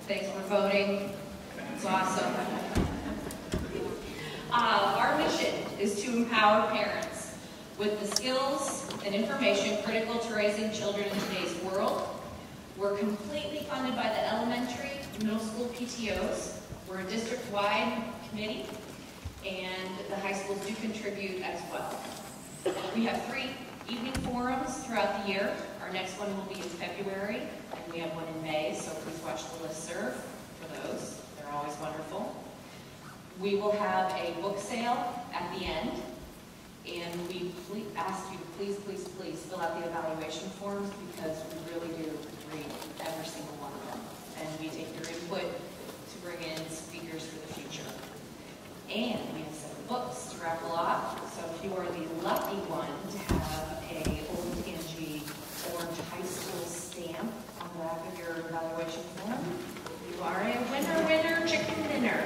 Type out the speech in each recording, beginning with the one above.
Thanks for voting. It's awesome. Our mission is to empower parents with the skills and information critical to raising children in today's world. We're completely funded by the elementary and middle school PTOs. We're a district-wide committee, and the high schools do contribute as well. We have 3 evening forums throughout the year. Our next one will be in February, and we have one in May, so please watch the listserv for those. They're always wonderful. We will have a book sale at the end, and we ask you to please fill out the evaluation forms, because we really do read every single one of them, and we take your input to bring in speakers for the future. And we have 7 books to raffle off, so if you are the lucky one to have a Olentangy orange high school stamp on the back of your evaluation form, you are a winner, chicken dinner.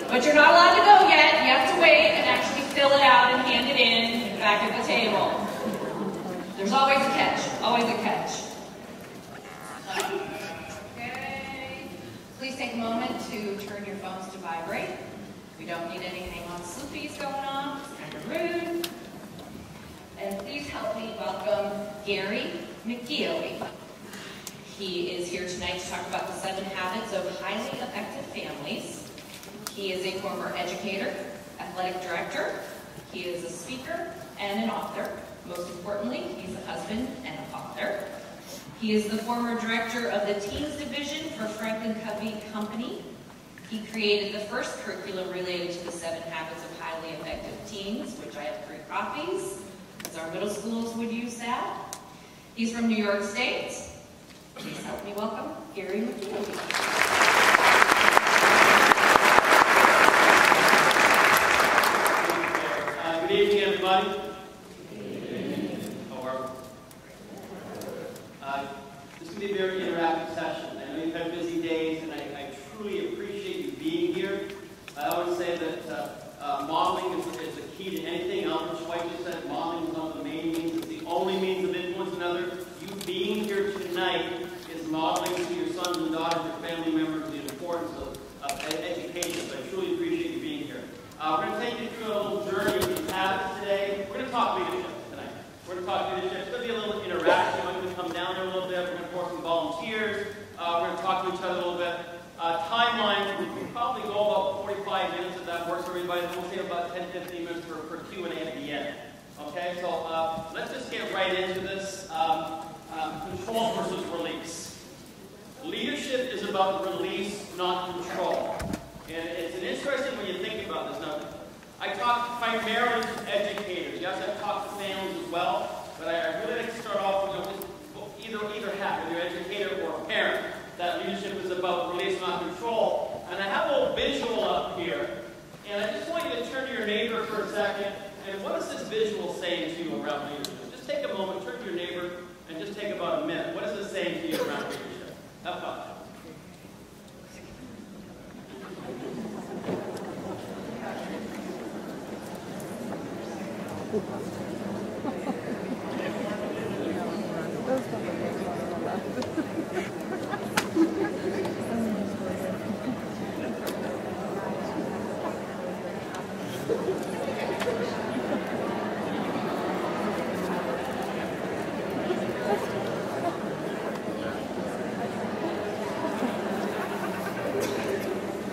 But you're not allowed to go yet. You have to wait and actually fill it out and hand it in back at the table. There's always a catch, always a catch. Okay. Please take a moment to turn your phones to vibrate. We don't need any hang-on sloopies going on. It's kind of rude. And please help me welcome Gary McGeely. He is here tonight to talk about the 7 habits of highly effective families. He is a former educator, athletic director. He is a speaker and an author. Most importantly, he's a husband and a father. He is the former director of the Teens Division for Franklin Covey Company. He created the first curriculum related to the 7 habits of highly effective teens, which I have 3 copies, because our middle schools would use that. He's from New York State. Please help me welcome Gary McGeely. Good evening, everybody. How are we? This is going to be a very interactive session. I know you've had busy days, and I truly appreciate you being here. I always say that modeling is the key to anything. Albert Schweitzer said modeling is one of the main means. It's the only means of influence another. You being here tonight is modeling to your sons and daughters, your family members, the importance of education. So I truly appreciate you being here. We're going to take you through a little journey of these habits today. We're going to talk leadership tonight. We're going to talk leadership. It's going to be a little interaction. I'm going to come down there a little bit. We're going to pour some volunteers. We're going to talk to each other a little bit. Timeline, we can probably go about 45 minutes if that works for everybody. Then we'll save about 10-15 minutes for Q&A at the end. Okay, so let's just get right into this. Control versus release. Leadership is about release, not control. And it's an interesting when you think about this. Now, I talk primarily to educators. Yes, I've talked to families as well, but I really like to start off with either half, whether you're an educator or a parent. That leadership is about release, not control. And I have a little visual up here, and I just want you to turn to your neighbor for a second. And what is this visual saying to you around leadership? Just take a moment, turn to your neighbor, and just take about a minute. What is this saying to you around leadership? Have fun.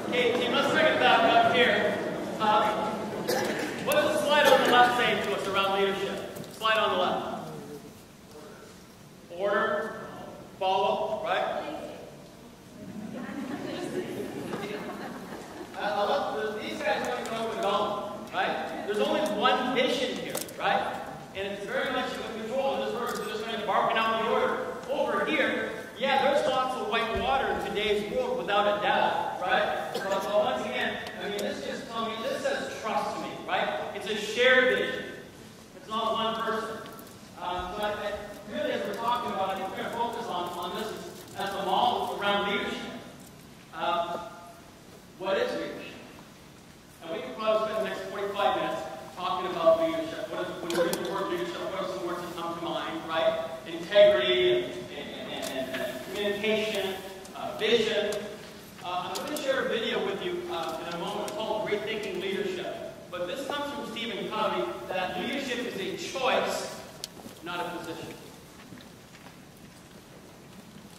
Okay, team, let's bring it back up here. What does the slide on the left say to us around leadership? Slide on the left. Order, follow, right? These guys don't even know what they're going, right? There's only one mission here, right? And it's very much in control. This person is just kind of barking out the order. Over here, yeah, there's lots of white water in today's world, without a doubt, right? So once again, I mean, this just tells me, this says trust me, right? It's a shared vision. It's not one person. But really, as we're talking about, I think we're going to focus on this as a model around leadership. What is leadership? And we could probably spend the next 45 minutes talking about leadership. When we use the word leadership, what are some words that come to mind, right? Integrity and communication, vision. I'm going to share a video with you in a moment called Great Thinking Leadership. But this comes from Stephen Covey, that leadership is a choice, not a position.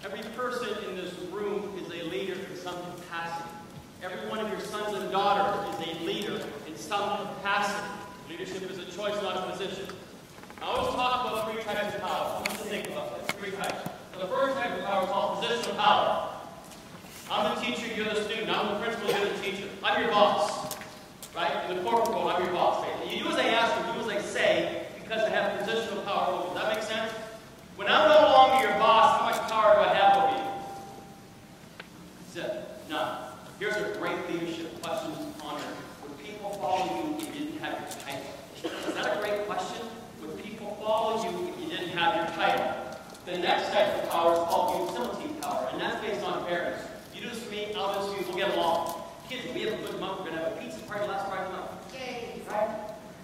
Every person in this room is a leader in some capacity. Every one of your sons and daughters is a leader in some capacity. Leadership is a choice, not a position. I always talk about three types of power. I want you to think about this. Three types. So the first type of power is called positional power. I'm the teacher, you're the student. I'm the principal, you're the teacher. I'm your boss. Right? In the corporate world, I'm your boss. You do as I ask, or you do as I say, because I have positional power over you. Does that make sense? When I'm no longer your boss, how much power do I have over you? Zip. None. Here's a great leadership question on earth. Would people follow you if you didn't have your title? Is that a great question? Would people follow you if you didn't have your title? The next type of power is called utility power, and that's based on parents. You do this for me, I'll do this for you, we'll get along. Kids, we have a good month, we're going to have a pizza party last Friday night. Yay! Right?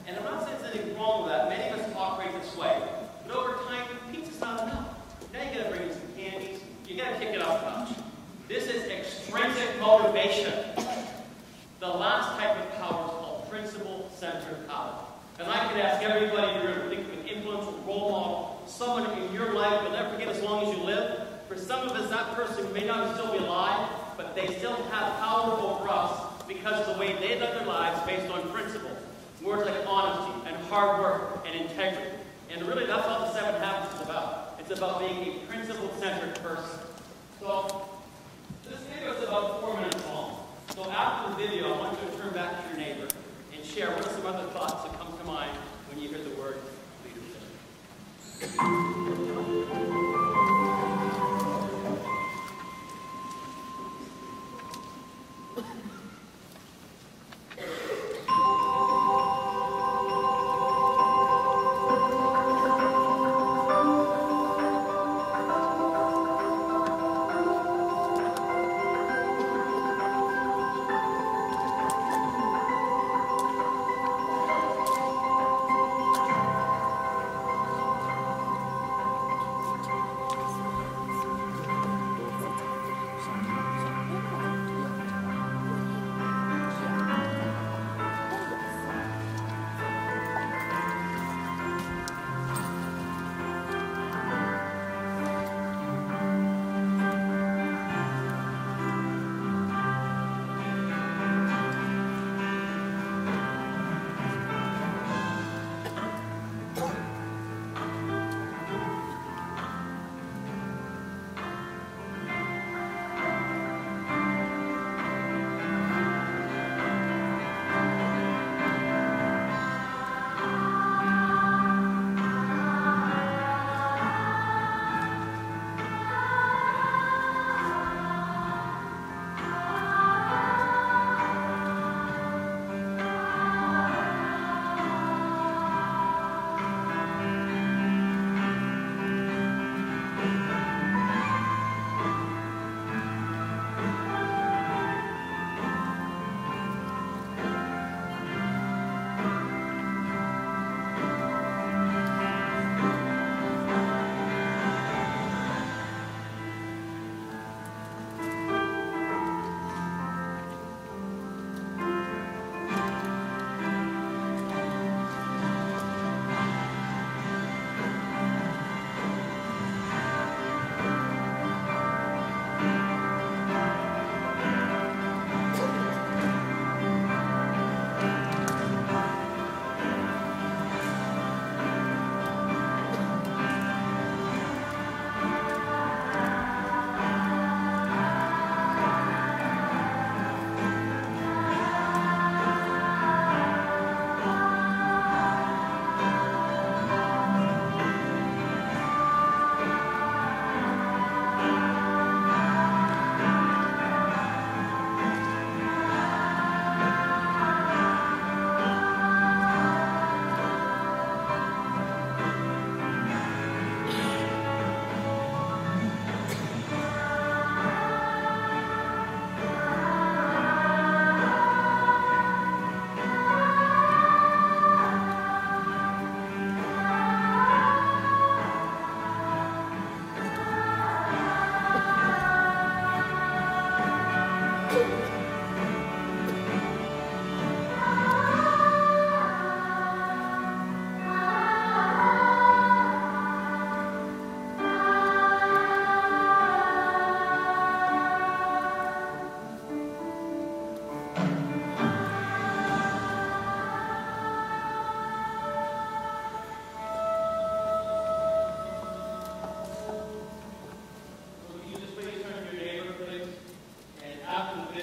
And I'm not saying there's anything wrong with that. Many of us operate this way. But over time, pizza's not enough. Now you got to bring in some candies. You got to kick it off the couch. This is extrinsic motivation. The last type of power is called principle-centered power. And I could ask everybody in the room, think of an influential role model, someone in your life you'll never forget as long as you live. For some of us, that person may not still be alive, but they still have power over us because of the way they live their lives based on principles. Words like honesty and hard work and integrity. And really, that's all the 7 habits is about. It's about being a principle-centered person. So, this video is about 4 minutes long. So after the video, I want you to turn back to your neighbor and share what are some other thoughts that come to mind when you hear the word leadership.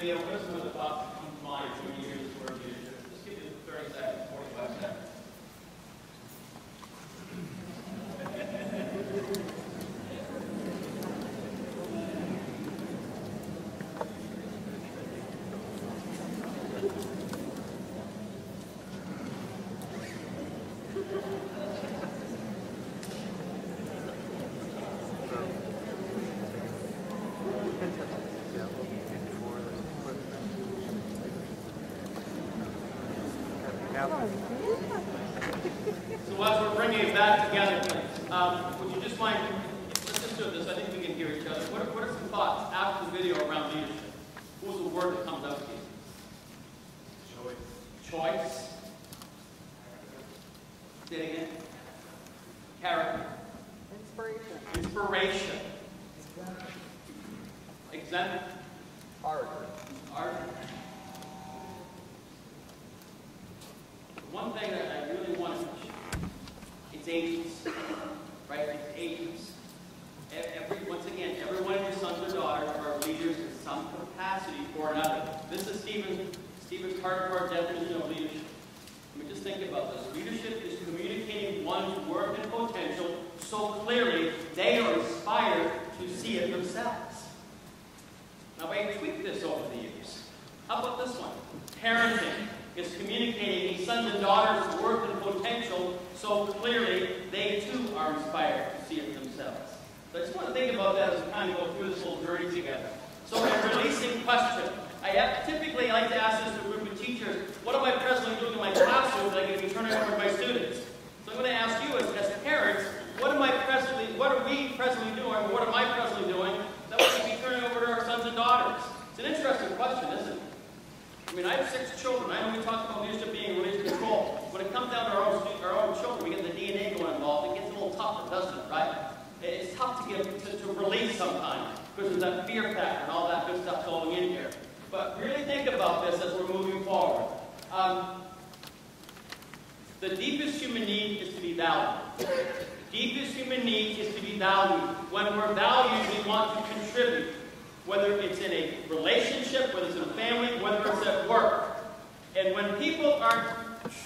video. What are some of the thoughts that come to mind when you hear this word leadership? Just give you 30 seconds, 45 seconds. So as we're bringing it back together, would you just mind, let's just do this, I think we can hear each other. What are some thoughts after the video around leadership? What was the word that comes out to you? Choice. Choice. Say it again. Character. Inspiration. Inspiration. Exempt. Art. Art. One thing that I really want to mention, it's agents, right? It's agents. Once again, every one of your sons or daughters are leaders in some capacity or another. This is Stephen's hardcore definition of leadership. I mean, just think about this. Leadership is communicating one's worth and potential so clearly they are inspired to see it themselves. Now, I tweaked this over the years. How about this one? Parenting is communicating sons and daughters' worth and potential so clearly they too are inspired to see it themselves. So I just want to think about that as we kind of go through this whole journey together. So in releasing question, I typically like to ask this to a group of teachers, what am I presently doing in my classroom that I can be turning over to my students? So I'm going to ask you as parents, what are we presently doing, or what am I presently doing that we can be turning over to our sons and daughters? It's an interesting question, isn't it? I mean, I have 6 children. I know we talk about leadership being release control. When it comes down to our own children, we get the DNA going involved. It gets a little tougher, doesn't it, right? It's tough to release sometimes because there's that fear factor and all that good stuff going in here. But really think about this as we're moving forward. The deepest human need is to be valued. The deepest human need is to be valued. When we're valued, we want to contribute. Whether it's in a relationship, whether it's in a family, whether it's at work. And when people aren't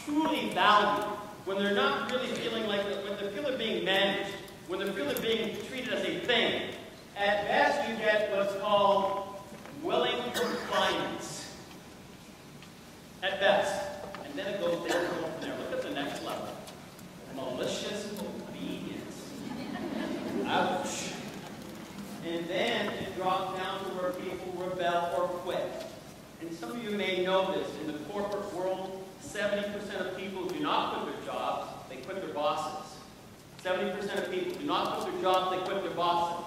truly valued, when they're not really feeling like, when they feel they're being managed, when they feel they're being treated as a thing, at best you get what's called willing compliance. At best. And then it goes down from there. Look at the next level. Malicious obedience. Ouch. And then it drops down to where people rebel or quit. And some of you may know this. In the corporate world, 70% of people do not quit their jobs, they quit their bosses. 70% of people do not quit their jobs, they quit their bosses.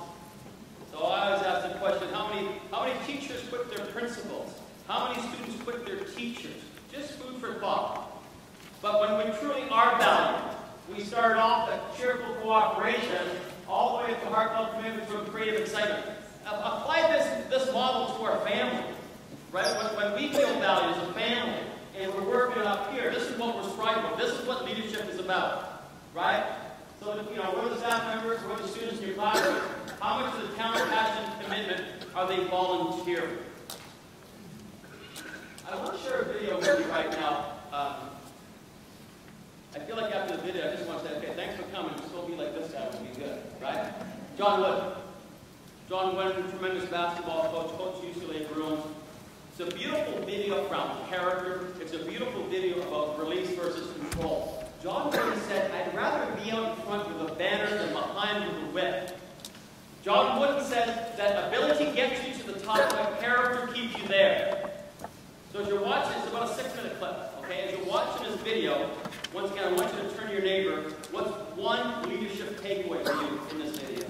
So I always ask the question, how many teachers quit their principals? How many students quit their teachers? Just food for thought. But when we truly are valued, we start off with cheerful cooperation, all the way up to heartfelt commitment to a creative excitement. Apply this model to our family, right? When we feel valued as a family, and we're working up here, this is what we're striving for. This is what leadership is about, right? So, we're the staff members, we're the students in your classroom. How much of the talent, passion, commitment are they volunteering? I want to share a video with you right now. I feel like after the video, I just want to say, okay, thanks for coming. Just don't be like this guy would be good, right? John Wood. John Wood, tremendous basketball coach UCLA Bruins. It's a beautiful video around character. It's a beautiful video about release versus control. John Wood said, I'd rather be out front with a banner than behind with a whip. John Wood said that ability gets you to the top, but character keeps you there. So as you're watching, it's about a 6-minute clip, okay? As you're watching this video, once again, I want you to turn to your neighbor. What's one leadership takeaway for you in this video?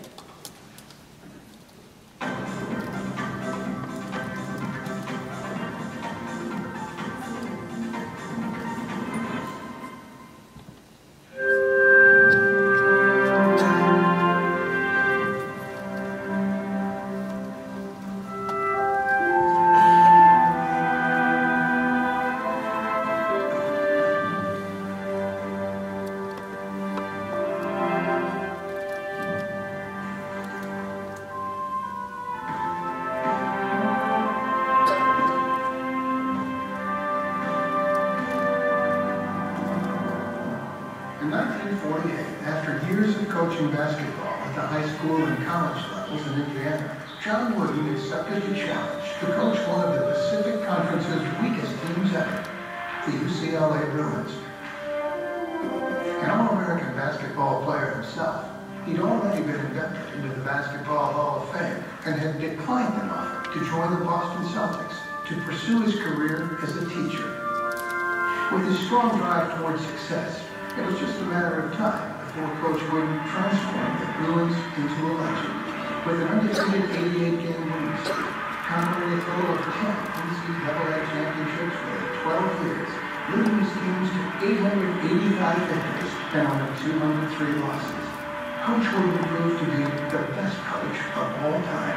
coaching basketball at the high school and college levels in Indiana, John Wooden accepted the challenge to coach one of the Pacific Conference's weakest teams ever, the UCLA Bruins. An All-American basketball player himself, he'd already been inducted into the Basketball Hall of Fame and had declined an offer to join the Boston Celtics to pursue his career as a teacher. With his strong drive towards success, it was just a matter of time before Coach Wooden transformed the Bruins into a legend. With an undefeated 88-game winning streak, conquering a total of 10 NCAA championships for the 12 years, leading his teams to 885 victories and only 203 losses. Coach Wooden proved to be the best coach of all time.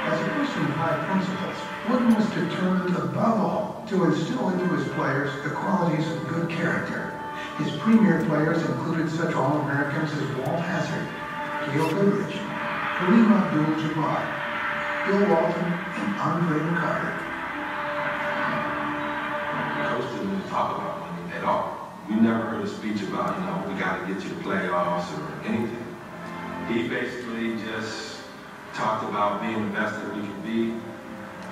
As a person of high principles, Wooden was determined above all to instill into his players the qualities of good character. His premier players included such All-Americans as Walt Hazzard, Gail Goodrich, Kareem Abdul-Jabbar, Bill Walton, and Andre McCarter. Coach didn't talk about winning at all. We never heard a speech about, we got to get to the playoffs or anything. He basically just talked about being the best that we can be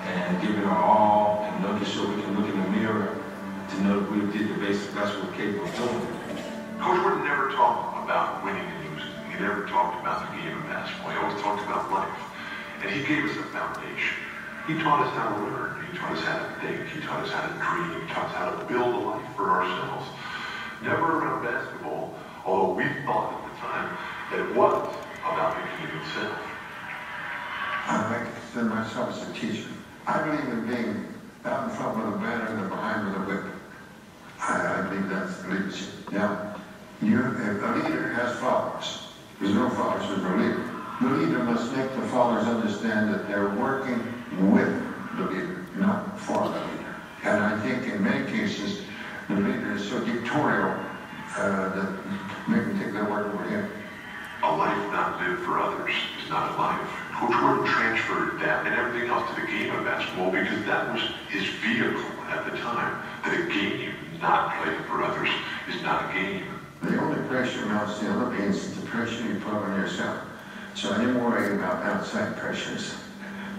and giving our all and making sure we can look in the mirror to know that we did the best we're capable of doing. Coach Wooden never talked about winning and losing. He never talked about the game of basketball. He always talked about life. And he gave us a foundation. He taught us how to learn. He taught us how to think. He taught us how to dream. He taught us how to build a life for ourselves. Never around basketball, although we thought at the time that it was about the game itself. I consider myself as a teacher. I believe in being out in front with a banner and behind with a whip. I believe that's leadership. Now, if a leader has followers, there's no followers, there's no leader. The leader must make the followers understand that they're working with the leader, not for the leader. And I think in many cases, the leader is so dictatorial that make them think they're working with him. A life not lived for others is not a life. Coach Wooden transferred that and everything else to the game of basketball because that was his vehicle at the time. That a game not played for others is not a game. The only pressure mounts the Olympians is the pressure you put on yourself. So I'm worried about outside pressures.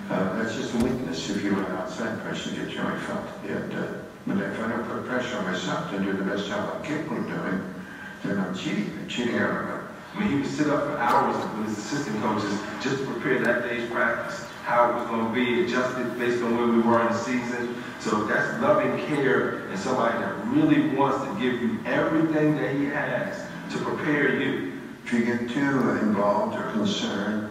That's just a weakness if you let outside pressure get joint felt. But if I don't put pressure on myself to do the best job I'm capable of doing, then I'm cheating. I'm cheating everybody. I mean, he would sit up for hours with his assistant coaches just to prepare that day's practice, how it was going to be, adjusted based on where we were in the season. So that's loving care and somebody that really wants to give you everything that he has to prepare you. If you get too involved or concerned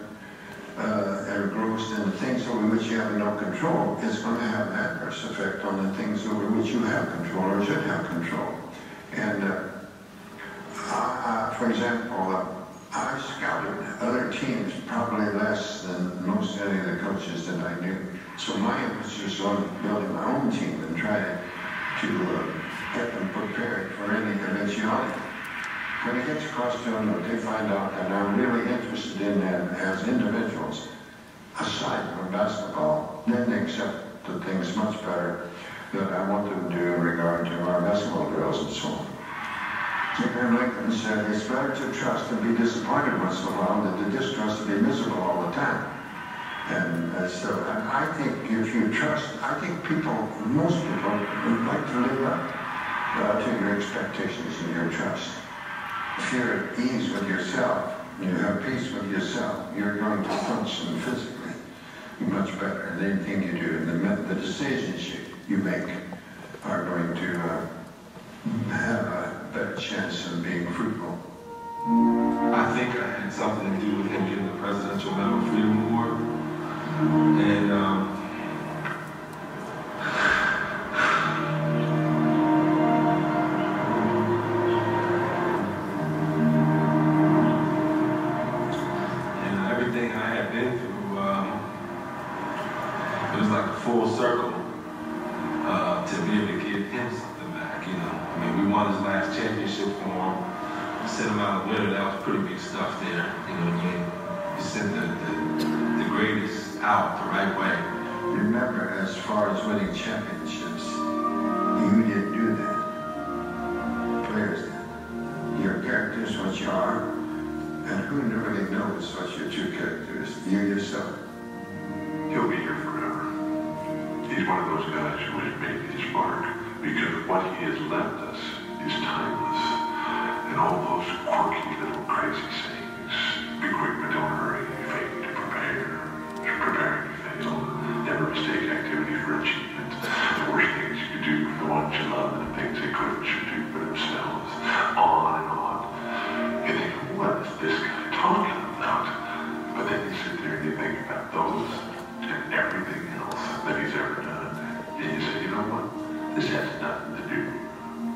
and engrossed in the things over which you have no control, it's going to have an adverse effect on the things over which you have control or should have control. And for example, I scouted other teams probably less than most any of the coaches that I knew. So my emphasis was on building my own team and trying to get them prepared for any eventuality. When it gets across to them that they find out that I'm really interested in them as individuals, aside from basketball, then they accept the things much better that I want them to do in regard to our basketball drills and so on. Abraham Lincoln said, it's better to trust and be disappointed once in a while than to distrust and be miserable all the time. And so I think if you trust, I think most people would like to live up to your expectations and your trust. If you're at ease with yourself, you have peace with yourself, you're going to function physically much better in anything you do. And the decisions you make are going to have a better chance of being fruitful. I think I had something to do with him getting the Presidential Medal of Freedom Award. And everything I had been through, it was like a full circle to be able to give him something back, I mean, we won his last championship for him. We sent him out a winner. That was pretty big stuff there. We sent the greatest out the right way. Remember, as far as winning championships, You didn't do that. Players did. Your character is what you are, and who really knows what your true character is? You yourself. He'll be here forever. He's one of those guys who has made his mark, because what he has left us is timeless. And all those quirky little crazy sayings, be quick but don't hurry, fake to prepare, preparing to fail, never mistake activity for achievement, the worst things you could do for the ones you love and the things they couldn't should do for themselves, on and on. You think, what is this guy talking about? But then you sit there and you think about those and everything else that he's ever done. And you say, you know what? This has nothing to do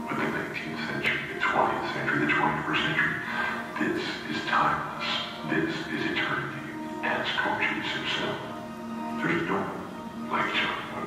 with the 19th century, the 20th century, the 21st century. This is timeless. This is eternity. As Cochise himself. There's no one like John Wooden.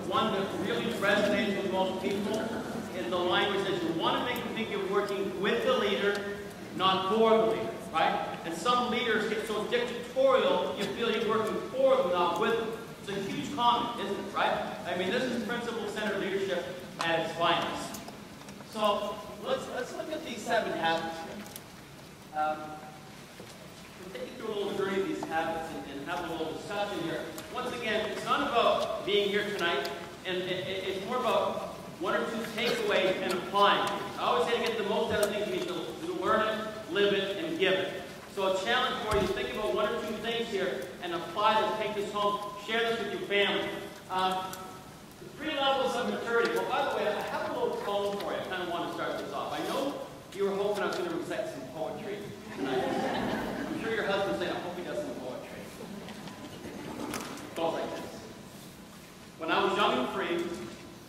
One that really resonates with most people is the language that you want to make them think you're working with the leader, not for the leader, right? And some leaders get so dictatorial, you feel you're working for them, not with them. It's a huge comment, isn't it, right? I mean, this is principle-centered leadership at its finest. So let's look at these 7 habits here. We'll take you through a little journey of these habits and have a little discussion here. Once again, it's not about being here tonight, and it's more about 1 or 2 takeaways and applying it. I always say to get the most out of things, you need to learn it, live it, and give it. So a challenge for you is think about 1 or 2 things here and apply this, take this home, share this with your family. The 3 levels of maturity. Well, by the way, I have a little poem for you. I kind of want to start this off. I know you were hoping I was going to recite some poetry tonight. I'm sure your husband's saying, I hope he does some poetry. It goes like this. When I was young and free,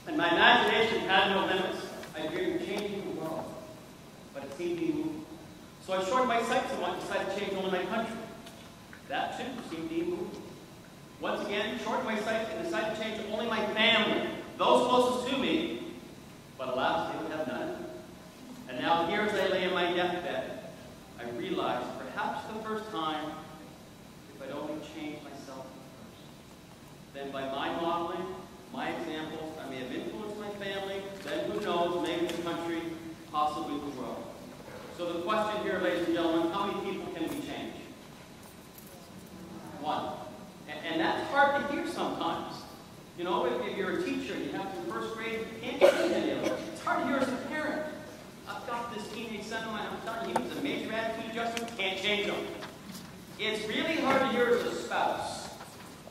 and my imagination had no limits, I dreamed of changing the world, but it seemed immovable. So I shortened my sights and decided to change only my country. That too seemed immovable. Once again, shortened my sights and decided to change only my family, those closest to me, but alas, they would have none. And now here as I lay in my deathbed, I realized, perhaps the first time, if I'd only changed myself first, then by my modeling, my examples, I may have influenced my family, then who knows, maybe the country, possibly the world. So the question here, ladies and gentlemen, how many people can we change? 1. And that's hard to hear sometimes. You know, if you're a teacher and you have to first grade, you can't change any of it. It's hard to hear as a parent. I've got this teenage son of mine, I'm telling you, he needs a major attitude adjustment, can't change him. It's really hard to hear as a spouse.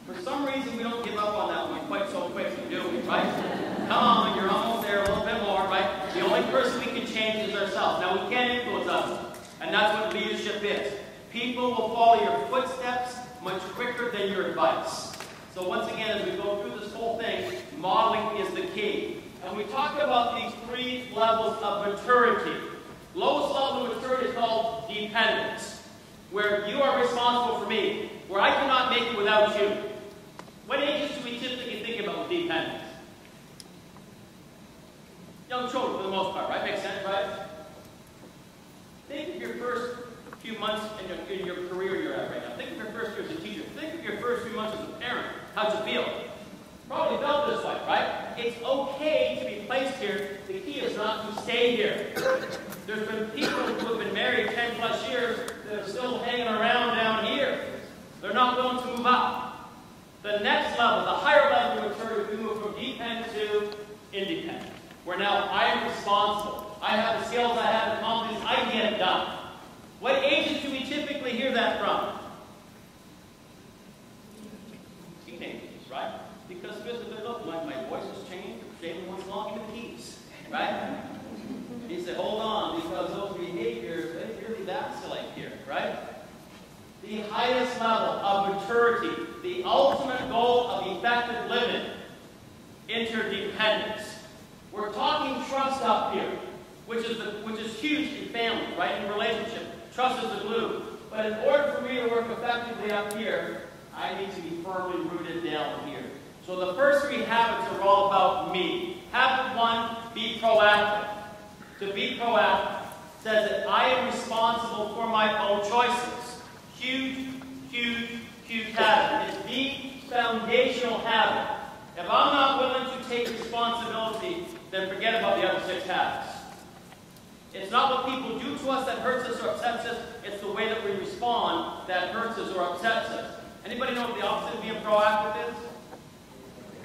For some reason, we don't give up on that one quite so quickly, do we, right? Come on, you're almost there, a little bit more, right? The only person we can change is ourselves. Now, we can't influence others, and that's what leadership is. People will follow your footsteps much quicker than your advice. So once again, as we go through this whole thing, modeling is the key. And we talk about these 3 levels of maturity. Lowest level of maturity is called dependence, where you are responsible for me, where I cannot make it without you. What ages do we typically think about with dependence? Young children, for the most part, right? Makes sense, right? Think of your first few months in your career you're at right now. Think of your first year as a teacher. Think of your first few months as a parent. How'd you feel? Probably felt this way, right? It's okay to be placed here. The key is not to stay here. There's been people who have been married 10 plus years that are still hanging around down here. They're not willing to move up. The next level, the higher level of maturity, we move from dependent to independent. Where now I am responsible. I have the skills, I have the confidence, I can get it done. What ages do we typically hear that from? Teenagers, right? because physically, look, my voice has changed, shaving once long, even the keys, right? He said, hold on, because those behaviors, they really vacillate here, right? The highest level of maturity, the ultimate goal of effective living, interdependence. We're talking trust up here, which is huge in family, right? In relationship. Trust is the glue. But in order for me to work effectively up here, I need to be firmly rooted down here. So the first three habits are all about me. Habit one, be proactive. To be proactive says that I am responsible for my own choices. Huge, huge, huge habit. It's the foundational habit. If I'm not willing to take responsibility, then forget about the other 6 habits. It's not what people do to us that hurts us or upsets us. It's the way that we respond that hurts us or upsets us. Anybody know what the opposite of being proactive is?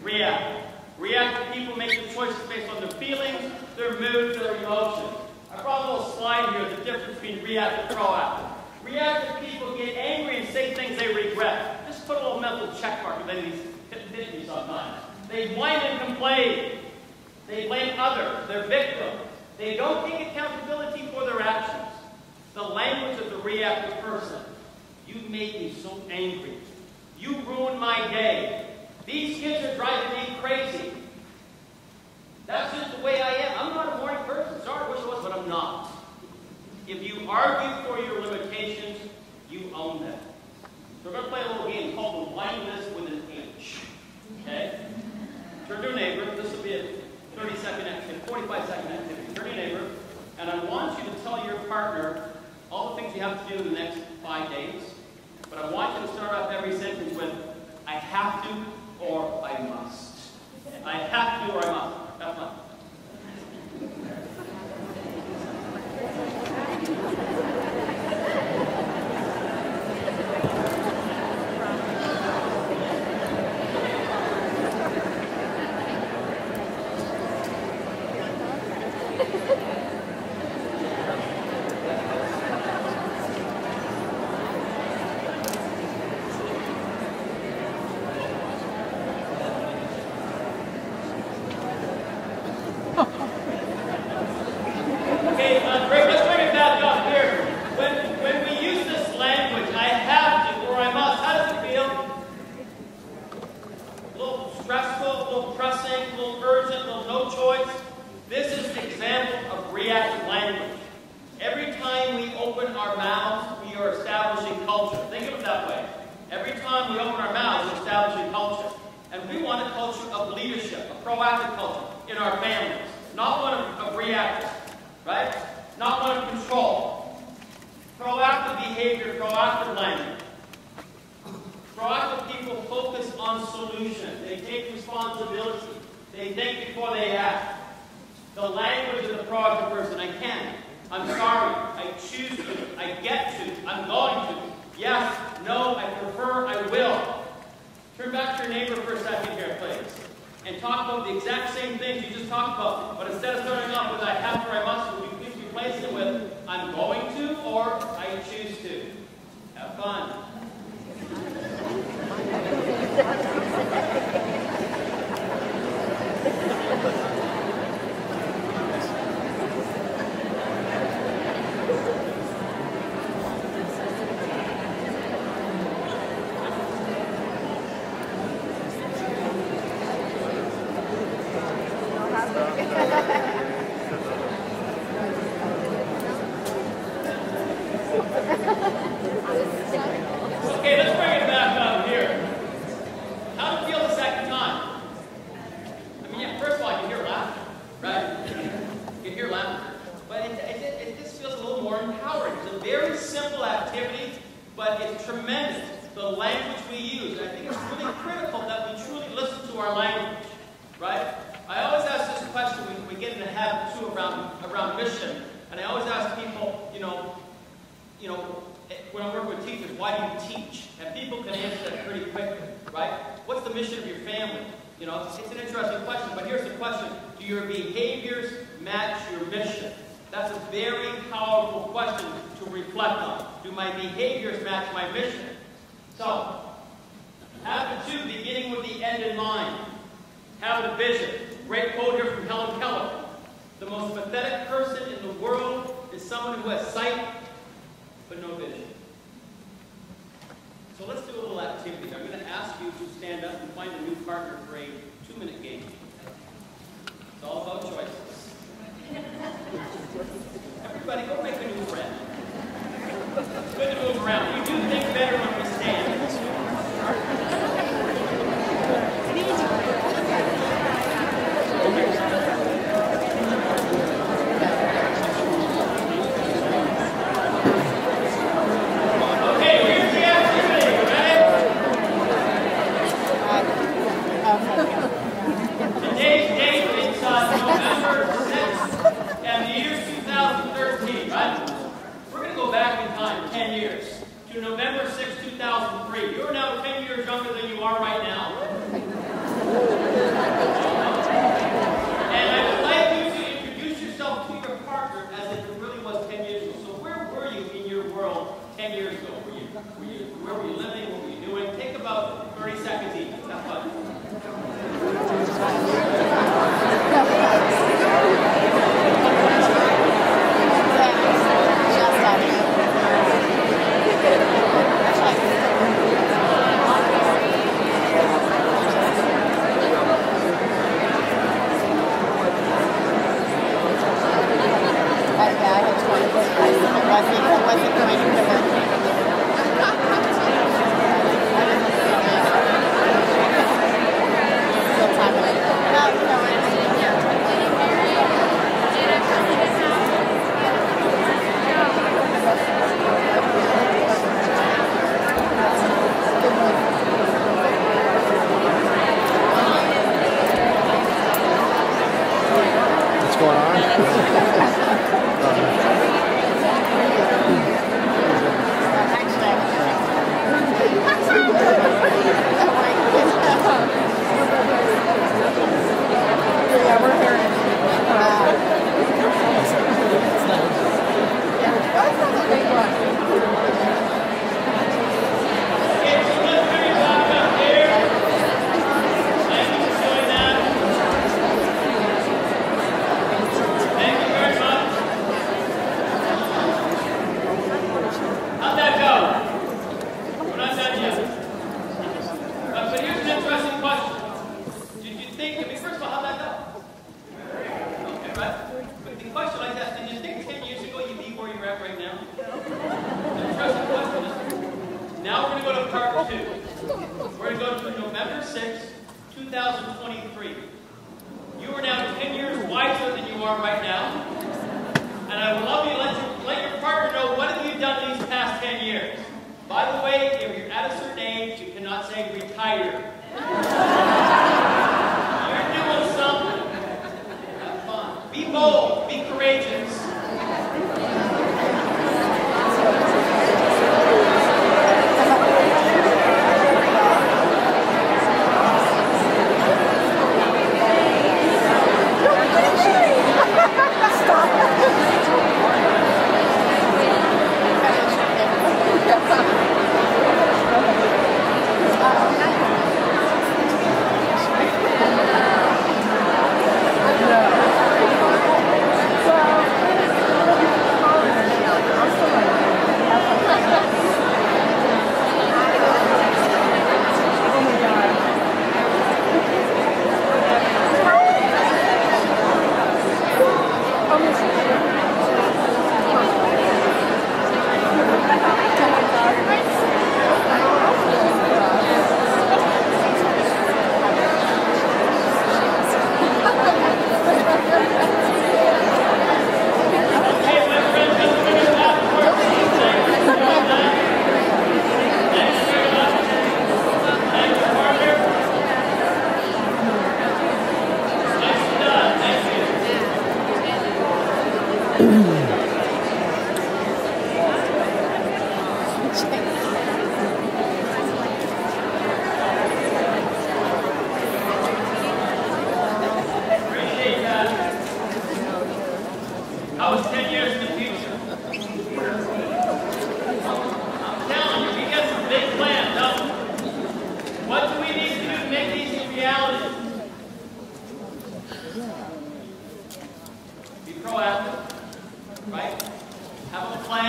Reactive. Reactive people make the choices based on their feelings, their moods, their emotions. I brought a little slide here, the difference between reactive and proactive. Reactive people get angry and say things they regret. Just put a little mental check mark with any of these hit me sometimes. They whine and complain. They blame others. They're victims. They don't take accountability for their actions. The language of the reactive person. You made me so angry. You ruined my day. These kids are driving me crazy. That's just the way I am. I'm not a morning person. Sorry, I wish I was, but I'm not. If you argue for your limitations, you own them. So we're going to play a little game called the wine list with an H. Okay? Turn to a neighbor. This will be a 30-second activity, 45-second activity. Turn to your neighbor, and I want you to tell your partner all the things you have to do in the next 5 days. But I want you to start off every sentence with, I have to or I must. I have to or I must. Have fun. Habit 2, beginning with the end in mind. Habit of vision. Great quote here from Helen Keller. The most pathetic person in the world is someone who has sight but no vision. So let's do a little activity. I'm going to ask you to stand up and find a new partner for a 2-minute game. It's all about choices. Everybody, go make a new friend. It's good to move around. You do think better when we stand. Today's date is November 6th, and the year 2013, right? We're going to go back in time 10 years to November 6, 2003. You are now 10 years younger than you are right now. And I would like you to introduce yourself to your partner as if it really was 10 years ago. So where were you in your world 10 years ago? Where were you living? What were you doing? Take about 30 seconds each. Have fun.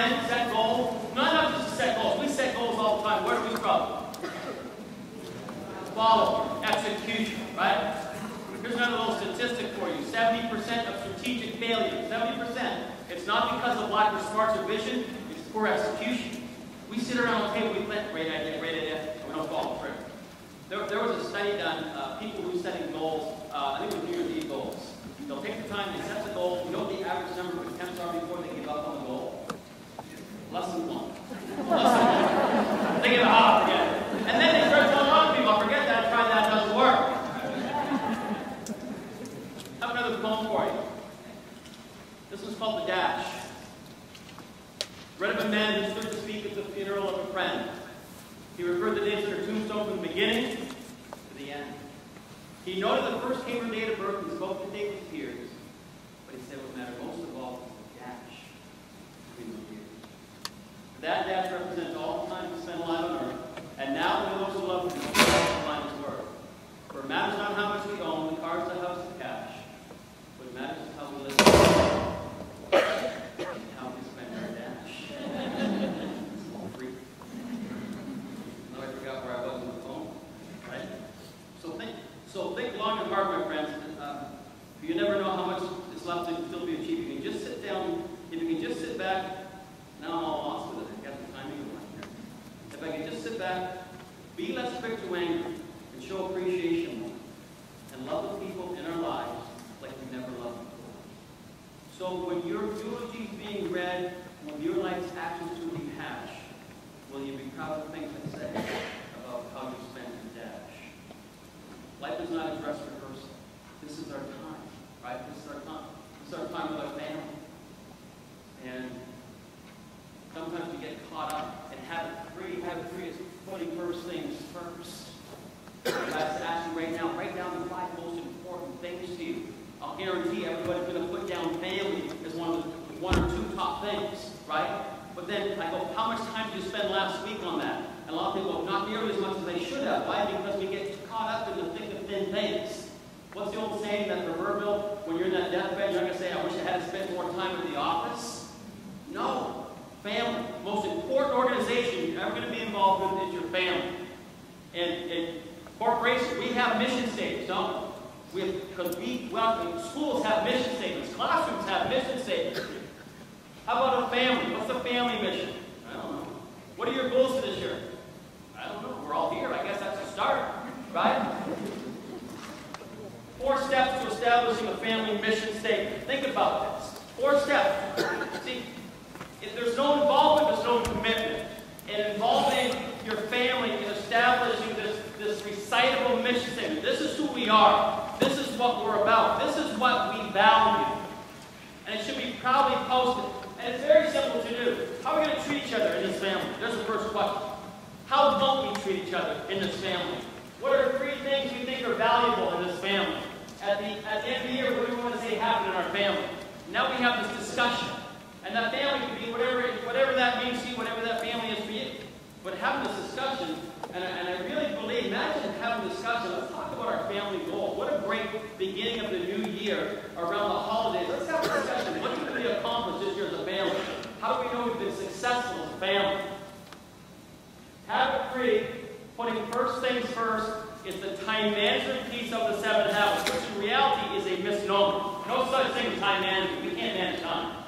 plan, set goals. Not just to set goals. We set goals all the time. Where do we struggle? Follow, execution, right? Here's another little statistic for you. 70% of strategic failure, 70%. It's not because of lack of smarts or vision, it's poor execution. We sit around the table, we plan, great idea, and we don't follow through. There was a study done, people who setting goals, I think it was New Year's Eve goals. They'll take the time, they set the goal. You know what the average number of attempts are before they give up on the goal? Less than one. They give up, forget it. And then they start telling other people, forget that, try that, it doesn't work. I have another poem for you. This one's called The Dash. Read of a man who stood to speak at the funeral of a friend. He referred the names of their tombstone from the beginning to the end. He noted the first came her date of birth and spoke the date with tears. But he said what mattered most of all was the dash between the years. That dash represents all the time we spent alive on earth, and now we those who love him know what life is worth. For it matters not how much we own, the cars, the house, the cash. What matters is how we live and how we spend our dash. It's all free. Now I forgot where I was on the phone, right? So think long and hard, my friends. You never know how much is left to still be achieved. You can just sit down, if you can just sit back, now I'm all lost with it. I got the timing of it. If I can just sit back, be less quick to anger, and show appreciation more, and love the people in our lives like we never loved before. So when your eulogy is being read, when your life's actions to be hashed, will you be proud of things I say about how you spent your dash? Life is not a dress rehearsal. This is our time, right? This is our time. This is our time with our family. And sometimes we get caught up and have it free. Have it free is putting first things first. I have to ask you right now, write down the 5 most important things to you. I'll guarantee everybody's going to put down family as one or two top things, right? But then I go, how much time did you spend last week on that? And a lot of people go, not nearly as much as they should have. Why? Because we get caught up in the thick of thin things. What's the old saying, that proverbial, when you're in that deathbed, you're not going to say, I wish I had spent more time at the office? No. Family. Most important organization you're ever going to be involved with is your family. And corporations, we have mission statements, don't we? Because schools have mission statements. Classrooms have mission statements. How about a family? What's the family mission? I don't know. What are your goals for this year? I don't know. We're all here. I guess that's a start, right? 4 steps to establishing a family mission statement. Think about this. 4 steps. See, if there's no involvement, there's no commitment. And involving your family in establishing this recitable mission statement. This is who we are. This is what we're about. This is what we value. And it should be proudly posted. And it's very simple to do. How are we going to treat each other in this family? There's the first question. How don't we treat each other in this family? What are 3 things we think are valuable in this family? At the end of the year, what do we want to say happened in our family? Now we have this discussion. And that family can be whatever that means to you, whatever that family is for you. But having this discussion, and I really believe, imagine having a discussion. Let's talk about our family goals. What a great beginning of the new year around the holidays. Let's have a discussion. What did we accomplish this year as a family? How do we know we've been successful as a family? Habit 3, putting first things first, is the time management piece of the 7 habits, which in reality is a misnomer. No such thing as time management. We can't manage time.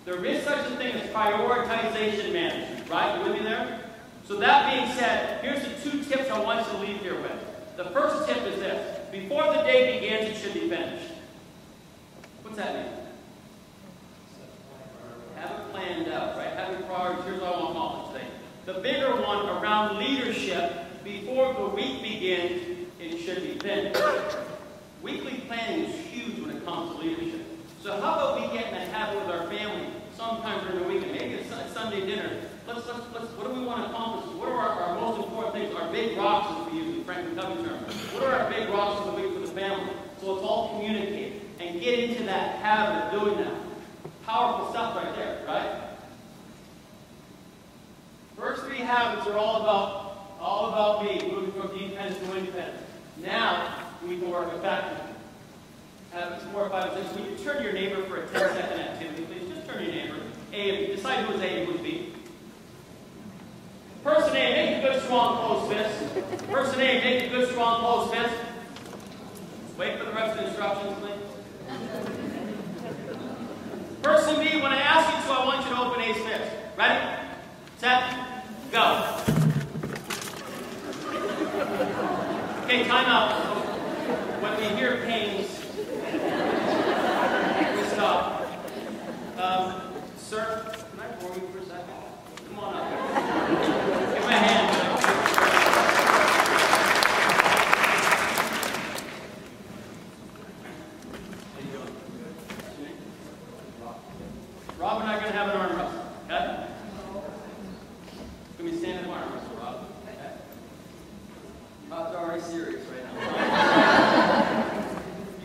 There is such a thing as prioritization management, right? You with me there? So that being said, here's the 2 tips I want you to leave here with. The first tip is this. Before the day begins, it should be finished. What's that mean? Have it planned out, right? Have your priorities. Here's what I want to accomplish today. The bigger one around leadership, before the week begins, it should be finished. Weekly planning is huge when it comes to leadership. So how about we get in the habit with our family sometime during the weekend? Maybe it's Sunday dinner. What do we want to accomplish? What are our most important things? Our big rocks, as we use the Franklin Covey term. What are our big rocks of the week for the family? So it's all communicated. And get into that habit of doing that. Powerful stuff right there, right? First 3 habits are all about me, moving from dependence to independence. Now, we can work effectively. Habits 4, 5, 6. Will you turn to your neighbor for a 10-second activity, please? Just turn to your neighbor. A, decide who is A and who is B. Person A, make a good, strong, closed fist. Person A, make a good, strong, closed fist. Wait for the rest of the instructions, please. Person B, when I ask you to, I want you to open A's fist. Ready? Set? Go. Okay, time out. When we hear pains, we stop. Sir, can I bore you for a second? Come on up. Give me a hand. How you doing? Rob and I are going to have an arm wrestle, okay? It's going to be stand-up arm wrestle, Rob. Okay? Rob's already serious right now.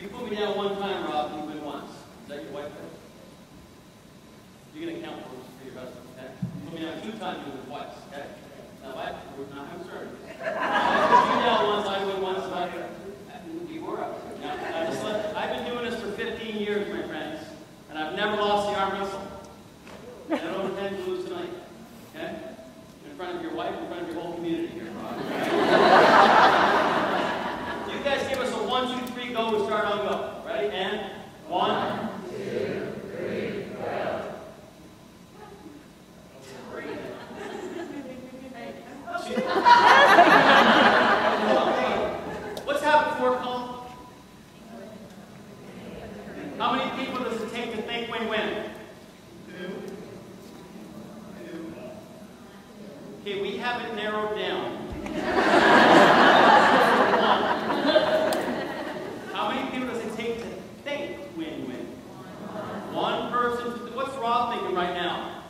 You put me down one time, Rob, you win once. Is that your wife? You're going to count for your husband, okay? Put me down 2 times, you win twice, okay? Now, I'm sorry. If you down once, I win once, you were up. I've been doing this for 15 years, my friends, and I've never lost the arm wrestle. And I don't intend to lose tonight, okay? In front of your wife, in front of your whole community here, Rob. You guys give us a 1, 2, 3, go. We start on go. Ready? And 1, 2, 3, go. What's habit 4 called? How many people does it take to think win-win? 2. Okay, we have it narrowed down. 1. How many people does it take to think win-win? 1 person. What's Rob thinking right now?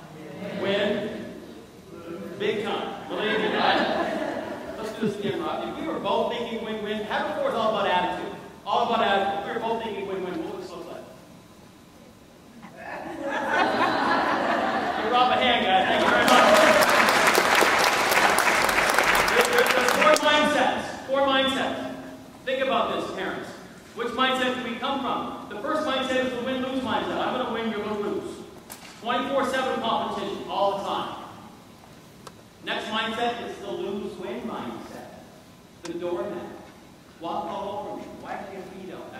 Win. Big time. Believe me, right? Let's do this again, Rob. If we were both thinking win-win, habit 4 is all about attitude. All about attitude. If we were both thinking win-win, what would this look like? Give Rob a hand, guys. Thank you very much. There's 4 mindsets. 4 mindsets. Think about this, parents. Which mindset do we come from? The first mindset is the win-lose mindset. I'm going to win, you're going to lose. 24/7 competition, all the time. Next mindset is the lose-win mindset. The doormat. Walk all over me. Whack your feet out.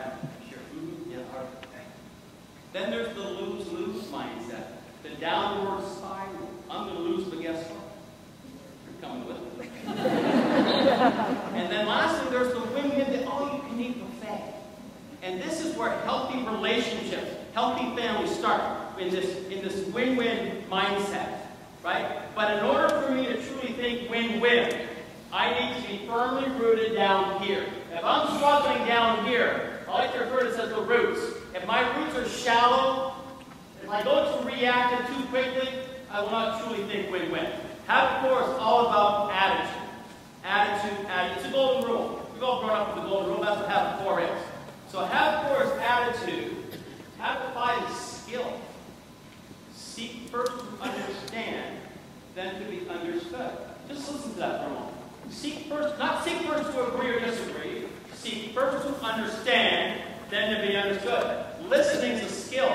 Sure. Yeah, hard. Okay. Then there's the lose-lose mindset. The downward spiral. I'm going to lose, but guess what? You're coming with me. And then lastly, there's the win-win, the all-you-can-eat buffet. And this is where healthy relationships, healthy families start in this win-win mindset. Right? But in order for me to truly think win-win, I need to be firmly rooted down here. If I'm struggling down here, I like to refer to this as the roots. If my roots are shallow, if I go to react too quickly, I will not truly think win-win. Habit 4 is all about attitude. Attitude. It's a golden rule. We've all grown up with the golden rule. That's what habit 4 is. So habit 4 is attitude. Habit 5 is skill. Seek first to understand, then to be understood. Just listen to that for a moment. Seek first, not seek first to agree or disagree. Seek first to understand, then to be understood. Listening is a skill.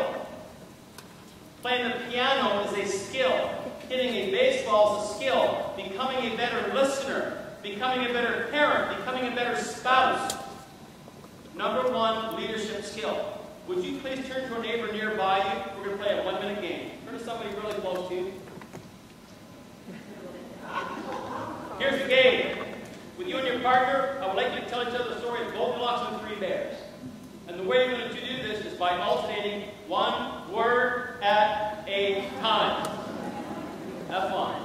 Playing the piano is a skill. Hitting a baseball is a skill. Becoming a better listener. Becoming a better parent. Becoming a better spouse. Number 1, leadership skill. Would you please turn to a neighbor nearby you? We're going to play a 1-minute game. Turn to somebody really close to you. Here's the game. With you and your partner, I would like you to tell each other the story of Goldilocks and the 3 bears. And the way you're going to do this is by alternating 1 word at a time. Have fun.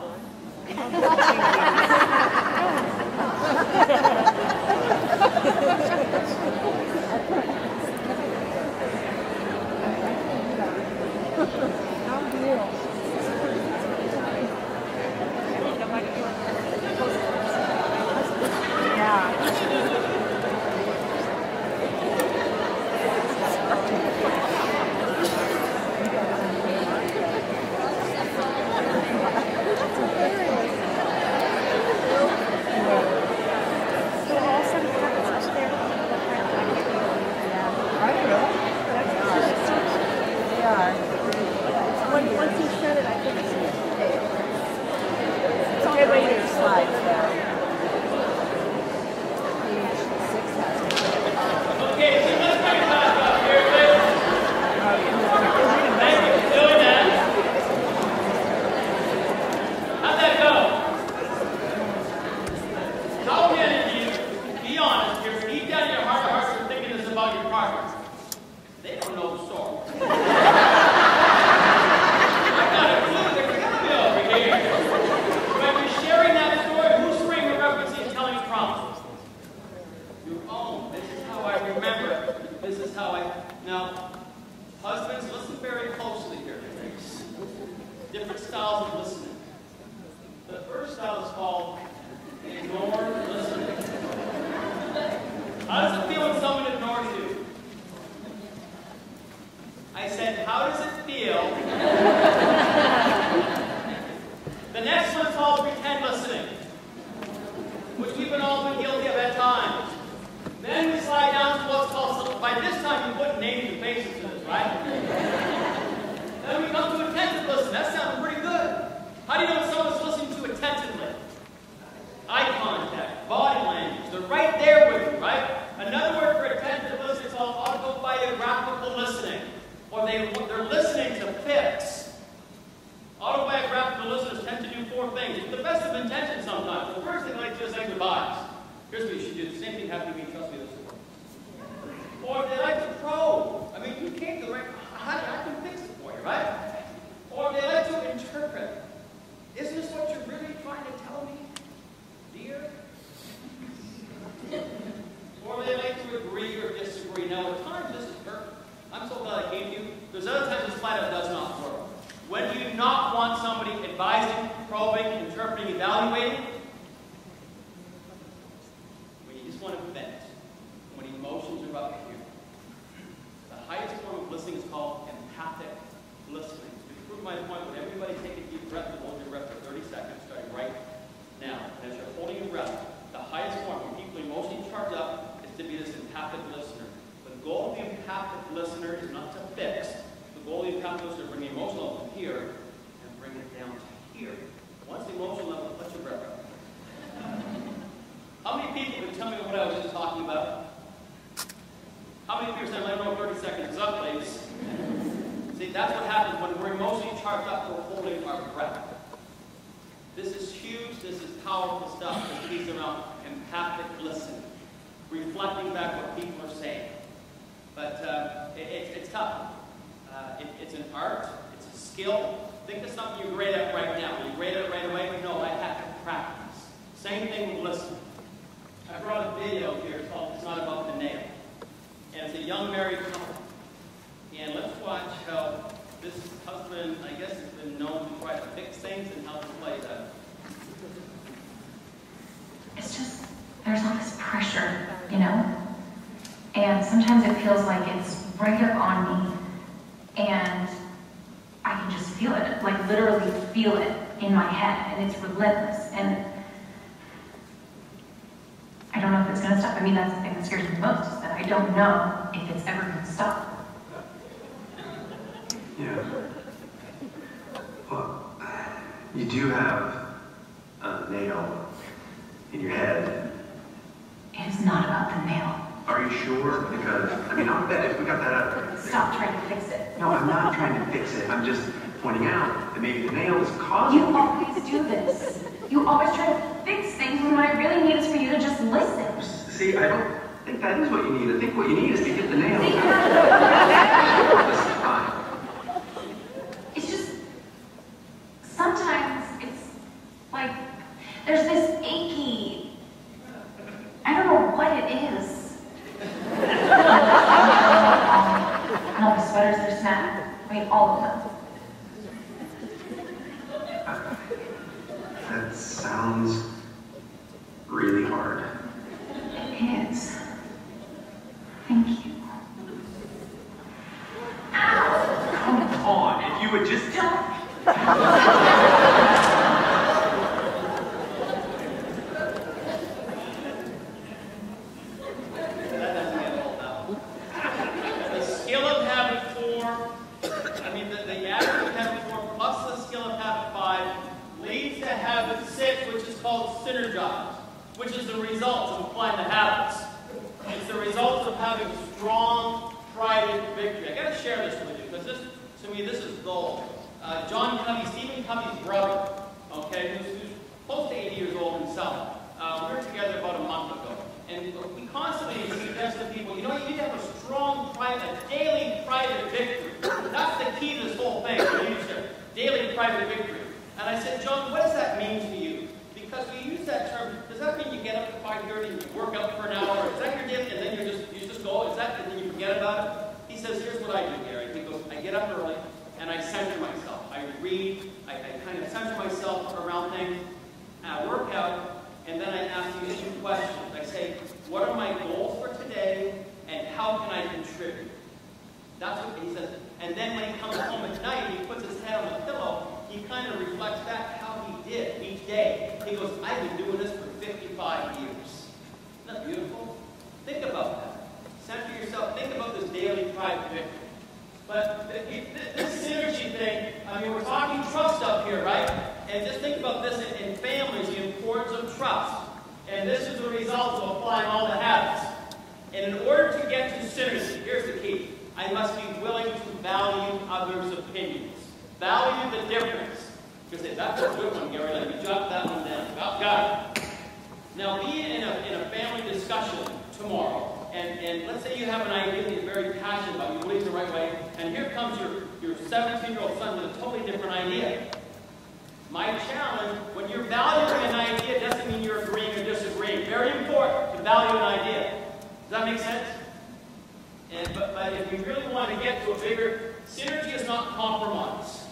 this is how now, husbands, listen very closely here. Different styles of listening. The first style is called ignored listening. How does it feel when someone ignores you? I said, how does it feel? The next one is called pretend listening, which we've all been guilty of at times. Then we slide down to what's called, by this time you put names and faces to this, right? Then we come to attentive listening. That sounds pretty good. How do you know when someone's listening to attentively? Eye contact, body language, they're right there with you, right? Another word for attentive listening is called autobiographical listening, or they're listening to fix. Autobiographical listeners tend to do four things with the best of intentions sometimes. The first thing they like to do is say goodbyes. Here's what you should do. The same thing happened to me. Trust me, this will work. Or they like to probe. I mean, you can't do it. I can fix it for you, right? Or they like to interpret. Is this what you're really trying to tell me, dear? Or they like to agree or disagree. Now, at times this is perfect. I'm so glad I came to you. There's other times this flat out does not work. When do you not want somebody advising, probing, interpreting, evaluating? When you just want to vent. When emotions are up here. The highest form of listening is called empathic listening. To prove my point, would everybody take a deep breath and hold your breath for 30 seconds, starting right now. And as you're holding your breath, the highest form, when people are emotionally charged up, is to be this empathic listener. The goal of the empathic listener is not to fix. The goal of the empathic listener is to bring the emotional level to here and bring it down to here. Once the emotional level, let your breath out. How many people can tell me what I was just talking about? How many people said, let me know 30 seconds is up, please? See, that's what happens when we're emotionally charged up, we're holding our breath. This is huge, this is powerful stuff. This piece around empathic listening, reflecting back what people are saying. But it's tough. It's an art, it's a skill. Think of something you're great at right now. Are you great at it right away? No, I have to practice. Same thing with listening. I brought a video here called It's Not About the Nail. And it's a young married couple. And let's watch how this husband, I guess, has been known to try to fix things and how to play that. It's just, there's all this pressure, you know? And sometimes it feels like it's right up on me, and I can just feel it, like literally feel it in my head, and it's relentless. And I don't know if it's going to stop. I mean, that's the thing that scares me most, is that I don't know if it's ever going to stop. Yeah. Well, you do have a nail in your head. It's not about the nail. Are you sure? Because, I mean, I'll bet if we got that out. Stop trying to fix it. No, I'm not trying to fix it. I'm just pointing out that maybe the nail is causing You always do this. You always try to fix things when what I really need is for you to just listen. See, I don't think that is what you need. I think what you need is to get the nail. This is fine. It's just, sometimes it's like, there's this achy, I don't know what it is. And all the sweaters are snapped. I mean, all of them. That sounds really hard. It is. Thank you. Come on, if you would just tell. The skill of habit 4, I mean, the average of habit 4 plus the skill of habit 5 leads to habit 6, which is called synergize, which is the result of applying the habits. It's the result of having strong, private victory. I got to share this with you because this, to me, this is gold. John Covey, Stephen Covey's brother, okay, who's close to 80 years old himself. We were together about a month ago, and we constantly suggest to people, you know, you need to have a strong, a daily private victory. That's the key to this whole thing. Daily private victory. And I said, John, what does that mean to you? Because we use that term. Does that mean you get up at 5:30 and you work out for an hour? Is that your daily, and then you just go? Is that, and then you forget forget about it? He says, here's what I do, Gary. He goes, I get up early and I center myself. I read, I kind of center myself around things, and I work out, and then I ask you 2 questions. I say, what are my goals for today, and how can I contribute? That's what he says. And then when he comes home at night, he puts his head on the pillow, he kind of reflects back how he did each day. He goes, I've been doing this for 55 years. Isn't that beautiful? Think about that. Center yourself. Think about this daily private victory. But this synergy thing, I mean, we're talking trust up here, right? And just think about this in families, the importance of trust. And this is the result of applying all the habits. And in order to get to synergy, here's the key. I must be willing to value others' opinions. Value the difference. You say, that's a good one, Gary. Let me jot that one down. Got it. Now, be in a family discussion tomorrow. And let's say you have an idea that you're very passionate about, you believe the right way, and here comes your 17-year-old son with a totally different idea. My challenge, when you're valuing an idea, doesn't mean you're agreeing or disagreeing. Very important to value an idea. Does that make sense? But if we really want to get to a bigger, synergy is not compromise.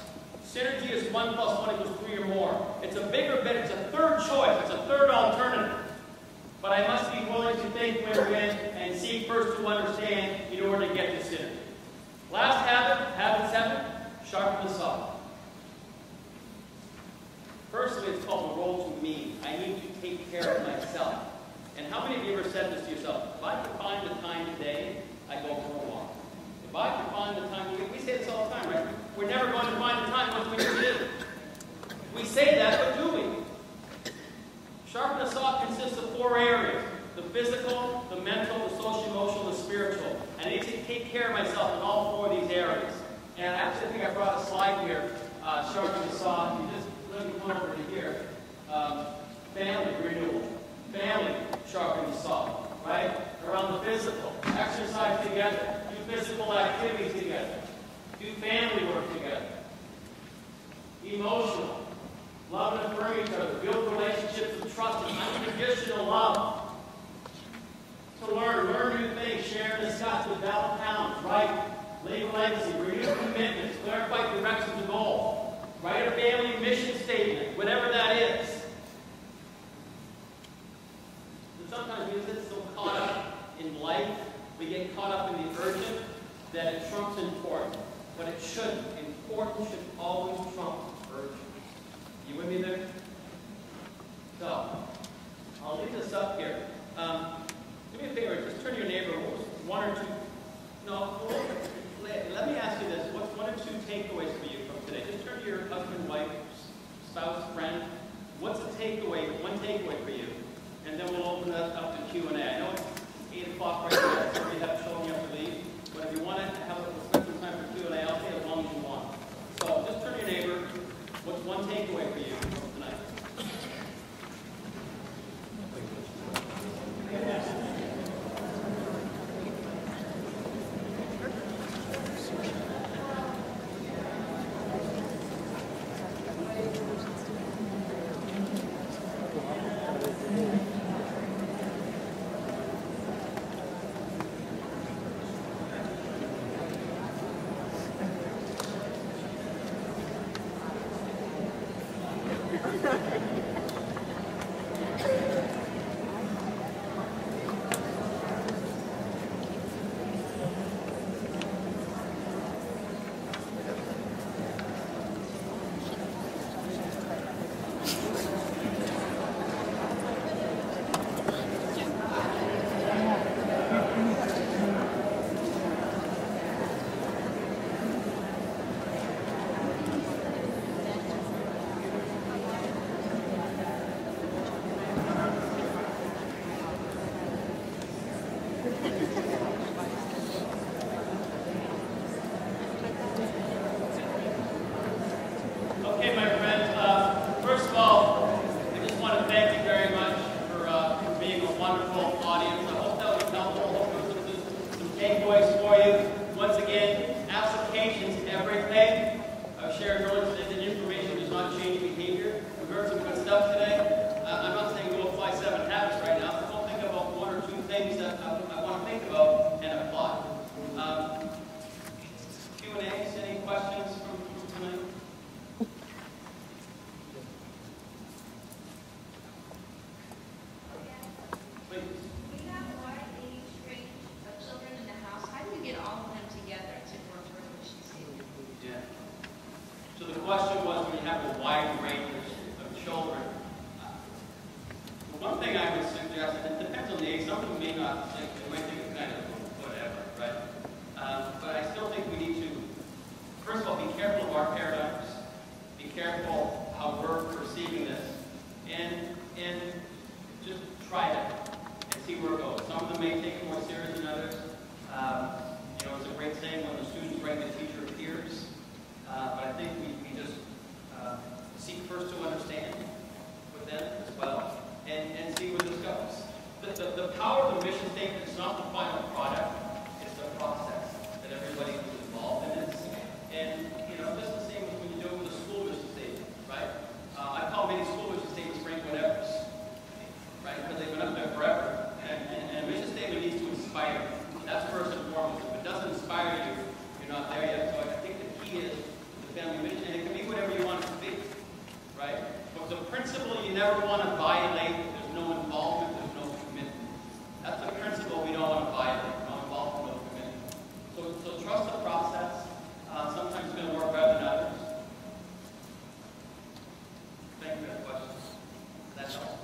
Synergy is 1 + 1 = 3 or more. It's a bigger bit, it's a third choice, it's a third alternative. But I must be willing to think win-win and seek first to understand in order to get to synergy. Last habit 7, sharpen the saw. Firstly, it's called the role to me. I need to take care of myself. And how many of you ever said this to yourself? If I could find the time today, I'd go for a walk. If I could find the time, we say this all the time, right? We're never going to find the time. What do we do? We say that, but do we? Sharpen the saw consists of 4 areas. The physical, the mental, the social-emotional, the spiritual. I need to take care of myself in all 4 of these areas. And actually, I think I brought a slide here, sharpen the saw. You just let me come over to here. Family renewal. Family, sharpen the saw. Right? Around the physical. Exercise together. Do physical activities together. Do family work together. Emotional. Love and affirm each other. Build relationships of trust and unconditional love. To learn new things, share and discuss, develop talents, write, leave a legacy, renew commitments, clarify directions and goals. Write a family mission statement, whatever that is. And sometimes we get so caught up in life, we get caught up in the urgent, that it trumps important. But it shouldn't. Important should always trump urgent. You with me there? So, I'll leave this up here. Do me a favor, just turn to your neighbor. One or two. No, let me ask you this. What's 1 or 2 takeaways for you from today? Just turn to your husband, wife, spouse, friend. What's a takeaway, 1 takeaway for you? And then we'll open that up to Q&A. I know it's 8 o'clock right now, so we have children you have to leave. But if you want to have spend some time for Q&A, I'll stay as long as you want. So just turn to your neighbor. What's 1 takeaway for you tonight? question was, when you have a wide range of children, one thing I would suggest, and it depends on the age, some people may not think, they might think it's kind of whatever, right? But I still think we need to, first of all, be careful of our paradigms, be careful how we're perceiving this, and just try it and see where it goes. Some of them may take it more serious than others. You know, it's a great saying, when the students bring the teacher peers. But I think we just seek first to understand with them as well, and see where this goes. The power of the mission statement is not the final product, it's the process that everybody who's involved in this. And, you know, just the same as when you do it with a school mission statement, right? I call many school mission statements rank whatevers, right? Because they've been up there forever. And a mission statement needs to inspire you. That's first and foremost. If it doesn't inspire you, you're not there yet. So I think the key is the family mission, and it can be whatever you want it to be, right? But the principle you never want to violate, there's no involvement, there's no commitment. That's the principle we don't want to violate. No involvement, no commitment. So trust the process. Sometimes it's going to work better than others. Thank you for that question. That's all.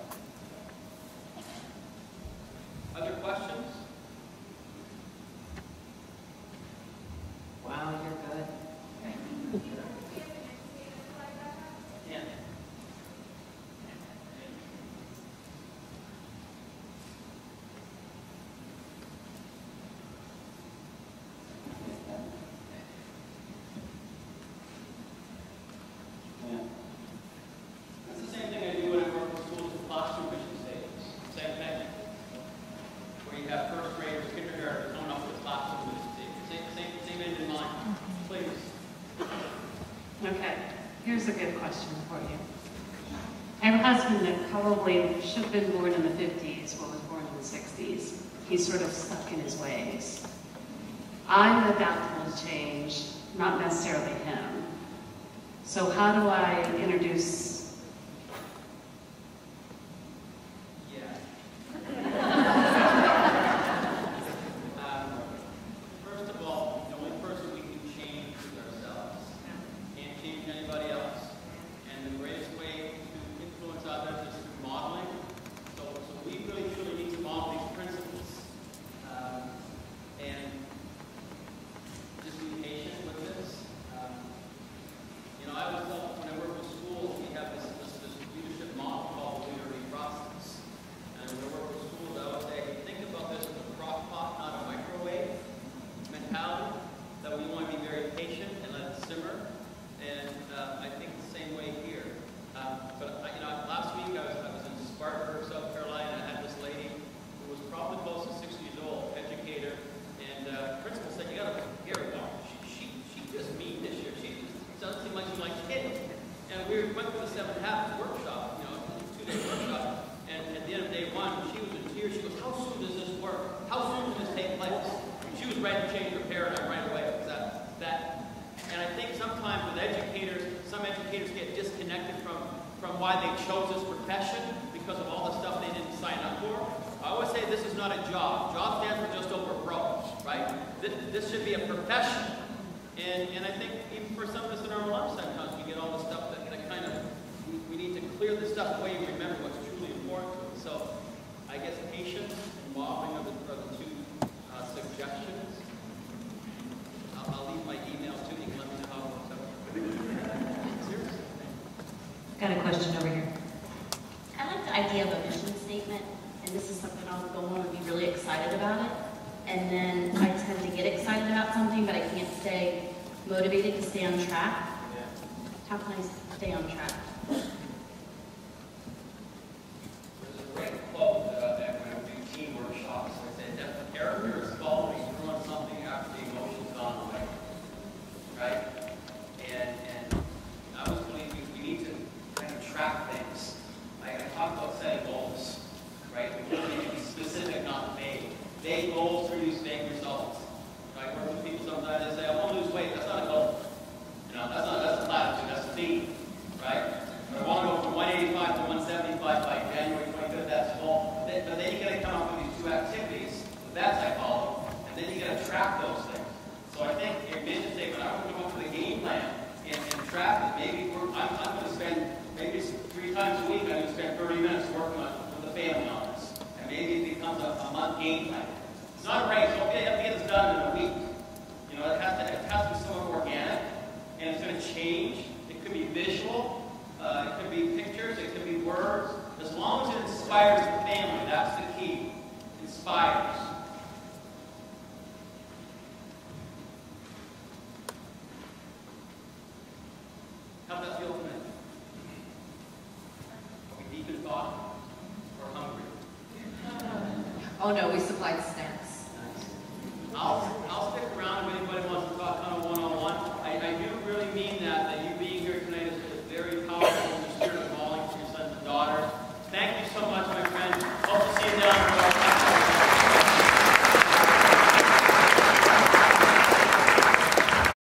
Other questions? Wow, you're good. Yeah. That's the same thing I do when I work with schools with classroom mission statements. Same thing. Where you have first graders, kindergartners coming up with classroom mission statements. Same end in mind. Please. Okay, here's a good question for you. I have a husband that probably should have been born in the 50s, but was born in the 60s. He's sort of stuck in his ways. I'm adaptable to change, not necessarily him. So how do I introduce? First of all, the only person we can change is ourselves. Can't change anybody else. And the greatest way to influence others is through modeling. So we really truly need to model these principles. And just be patient with this. You know, I was told when I work with schools, we have this leadership model called the leadership process. And when I work with schools, I would say, think about this as a crock pot, not a microwave mentality, that we want to be very patient and let it simmer. And I think the same way here. But you know, last week I was in Spartanburg, South Carolina, and I had this lady who was probably close to 6 years old, educator, and principal said, you got to hear her go. She just mean this year. She doesn't seem like she likes kids. And we went through the 7 Habits workshop, you know, 2-day workshop, and at the end of day 1, she was in tears. She goes, how soon does this work? How soon can this take place? And she was ready to change her paradigm right away. And I think sometimes with educators, some educators get disconnected from why they chose this profession because of all the stuff they didn't sign up for. I always say this is not a job. Job stands for just over broke, right? This should be a profession. And I think even for some of us in our lives, sometimes we get all the stuff that kind of, we need to clear this stuff away and remember what's truly important to us. So I guess patience and modeling are the 2 suggestions. I'll leave my email too. You can let me know how it works out. Seriously. Got a question over here. I like the idea of a mission statement, and this is something I'll go on and be really excited about it. And then I tend to get excited about something, but I can't stay motivated to stay on track. Yeah. How can I stay on track? There's a great quote that when I do team workshops, I say that the character is always doing something after the emotion's gone away, right? And I always believe we need to kind of track things. I talk about setting goals, right? We need to be specific, not vague. Vague goals produce vague results. I work with people sometimes, they say, I want to lose weight. That's not a goal. You know, that's a platitude, that's a theme, right? But I game plan. It's not a race. Don't have to get this done in a week. You know, it has to be somewhat organic, and it's going to change. It could be visual, it could be pictures, it could be words. As long as it inspires the family, that's the key. Inspires. How does that feel tonight? Are we deep in thought or hungry? Oh no, we supplied snacks.